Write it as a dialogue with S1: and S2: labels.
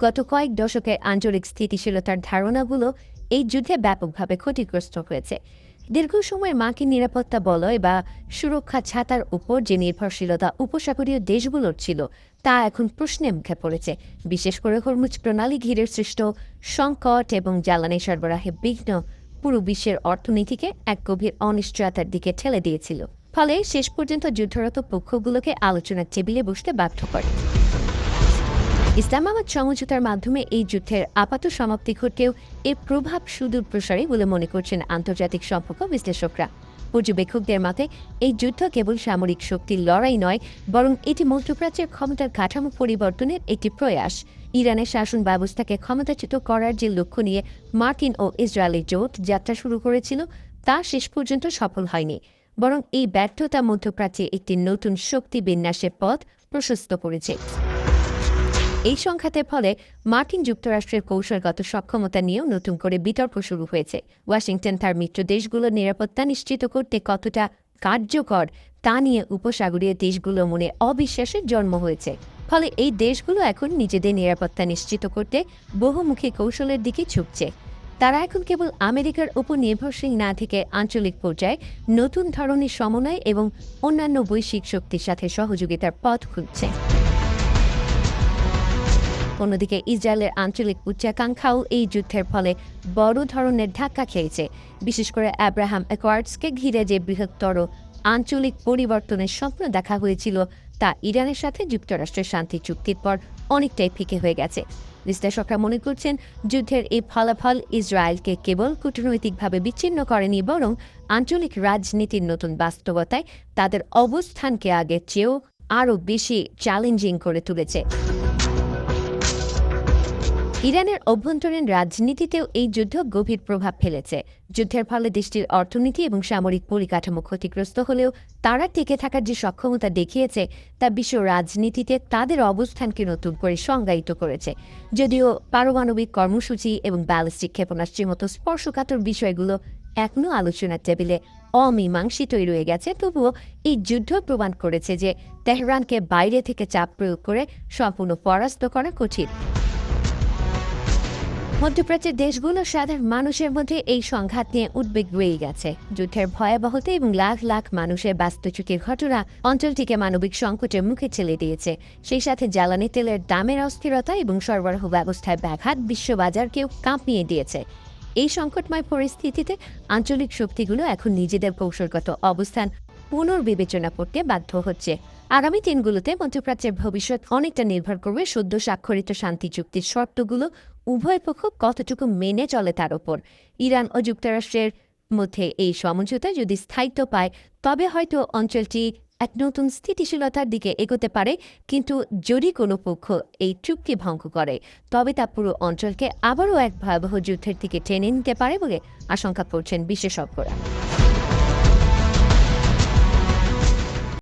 S1: গত কয়েক দশকের আঞ্চলিক স্থিতিশীলতার ধারণাগুলো এই যুদ্ধে ব্যাপকভাবে ক্ষতিগ্রস্ত হয়েছে। দীর্ঘ সময়ের মার্কিন নিরাপত্তা বলয় বা সুরক্ষা ছাতার উপর যে নির্ভরশীলতা উপসাগরীয় দেশগুলোর ছিল তা এখন প্রশ্নের মুখে পড়েছে। বিশেষ করে হরমুজ প্রণালী ঘিরে সৃষ্ট সংকট এবং জ্বালানি সরবরাহে বিঘ্ন পুরো বিশ্বের অর্থনীতিকে এক গভীর অনিশ্চয়তার দিকে ঠেলে দিয়েছিল, ফলে শেষ পর্যন্ত যুদ্ধরত পক্ষগুলোকে আলোচনার টেবিলে বসতে বাধ্য করে। ইসলামাবাদ সমঝোতার মাধ্যমে এই যুদ্ধের আপাত সমাপ্তি ঘটলেও এর প্রভাব সুদূর প্রসারী বলে মনে করছেন আন্তর্জাতিক সম্পর্ক বিশ্লেষকরা। পর্যবেক্ষকদের মতে এই যুদ্ধ কেবল সামরিক শক্তির লড়াই নয়, বরং এটি মধ্যপ্রাচ্যের ক্ষমতার কাঠামো পরিবর্তনের একটি প্রয়াস। ইরানের শাসন ব্যবস্থাকে ক্ষমতাচ্যুত করার যে লক্ষ্য নিয়ে মার্কিন ও ইসরায়েলি জোট যাত্রা শুরু করেছিল তা শেষ পর্যন্ত সফল হয়নি, বরং এই ব্যর্থতা মধ্যপ্রাচ্যে একটি নতুন শক্তি বিন্যাসের পথ প্রশস্ত করেছে। এই সংঘাতের ফলে মার্কিন যুক্তরাষ্ট্রের কৌশলগত সক্ষমতা নিয়েও নতুন করে বিতর্ক শুরু হয়েছে। ওয়াশিংটন তার মিত্র দেশগুলোর নিরাপত্তা নিশ্চিত করতে কতটা কার্যকর তা নিয়ে উপসাগরীয় দেশগুলোর মনে অবিশ্বাসের জন্ম হয়েছে। ফলে এই দেশগুলো এখন নিজেদের নিরাপত্তা নিশ্চিত করতে বহুমুখী কৌশলের দিকে ঝুঁকছে। তারা এখন কেবল আমেরিকার উপর নির্ভরশীল না থেকে আঞ্চলিক পর্যায়ে নতুন ধরনের সমন্বয় এবং অন্যান্য বৈশ্বিক শক্তির সাথে সহযোগিতার পথ খুঁজছে। অন্যদিকে ইসরায়েলের আঞ্চলিক উচ্চাকাঙ্ক্ষাও এই যুদ্ধের ফলে বড় ধরনের ধাক্কা খেয়েছে। বিশেষ করে আব্রাহাম অ্যাকর্ডসকে ঘিরে যে বৃহত্তর আঞ্চলিক পরিবর্তনের স্বপ্ন দেখা হয়েছিল তা ইরানের সাথে যুক্তরাষ্ট্রের শান্তি চুক্তির পর অনেকটাই ফিকে হয়ে গেছে। বিশ্লেষকরা মনে করছেন যুদ্ধের এই ফলাফল ইসরায়েলকে কেবল কূটনৈতিকভাবে বিচ্ছিন্ন করেনি, বরং আঞ্চলিক রাজনীতির নতুন বাস্তবতায় তাদের অবস্থানকে আগের চেয়েও আরও বেশি চ্যালেঞ্জিং করে তুলেছে। ইরানের অভ্যন্তরীণ রাজনীতিতেও এই যুদ্ধ গভীর প্রভাব ফেলেছে। যুদ্ধের ফলে দেশটির অর্থনীতি এবং সামরিক পরিকাঠামো ক্ষতিগ্রস্ত হলেও তারা টিকে থাকার যে সক্ষমতা দেখিয়েছে তা বিশ্ব রাজনীতিতে তাদের অবস্থানকে নতুন করে সংজ্ঞায়িত করেছে। যদিও পারমাণবিক কর্মসূচি এবং ব্যালিস্টিক ক্ষেপণাস্ত্রের মতো স্পর্শকাতর বিষয়গুলো এখনও আলোচনার টেবিলে অমীমাংসিতই রয়ে গেছে, তবুও এই যুদ্ধ প্রমাণ করেছে যে তেহরানকে বাইরে থেকে চাপ প্রয়োগ করে সম্পূর্ণ পরাস্ত করা কঠিন। মধ্যপ্রাচ্যের দেশগুলোর সাধারণ মানুষের মধ্যে এই সংঘাত নিয়ে উদ্বেগ রয়ে গেছে। যুদ্ধের ভয়াবহতা এবং লাখ লাখ মানুষের বাস্তুচ্যুতির ঘটনা অঞ্চলটিকে মানবিক সংকটের মুখে ঠেলে দিয়েছে। সেই সাথে জ্বালানি তেলের দামের অস্থিরতা এবং সরবরাহ ব্যবস্থায় ব্যাঘাত বিশ্ববাজারকেও কাঁপিয়ে দিয়েছে। এই সংকটময় পরিস্থিতিতে আঞ্চলিক শক্তিগুলো এখন নিজেদের কৌশলগত অবস্থান পুনর্বিবেচনা করতে বাধ্য হচ্ছে। আগামী দিনগুলোতে মধ্যপ্রাচ্যের ভবিষ্যৎ অনেকটা নির্ভর করবে সদ্য স্বাক্ষরিত শান্তি চুক্তির শর্তগুলো উভয় পক্ষ কতটুকু মেনে চলে তার ওপর। ইরান ও যুক্তরাষ্ট্রের মধ্যে এই সমঝোতা যদি স্থায়িত্ব পায় তবে হয়তো অঞ্চলটি এক নতুন স্থিতিশীলতার দিকে এগোতে পারে, কিন্তু যদি কোনো পক্ষ এই চুক্তি ভঙ্গ করে তবে তা পুরো অঞ্চলকে আবারও এক ভয়াবহ যুদ্ধের দিকে টেনে নিতে পারে বলে আশঙ্কা করছেন বিশেষজ্ঞরা।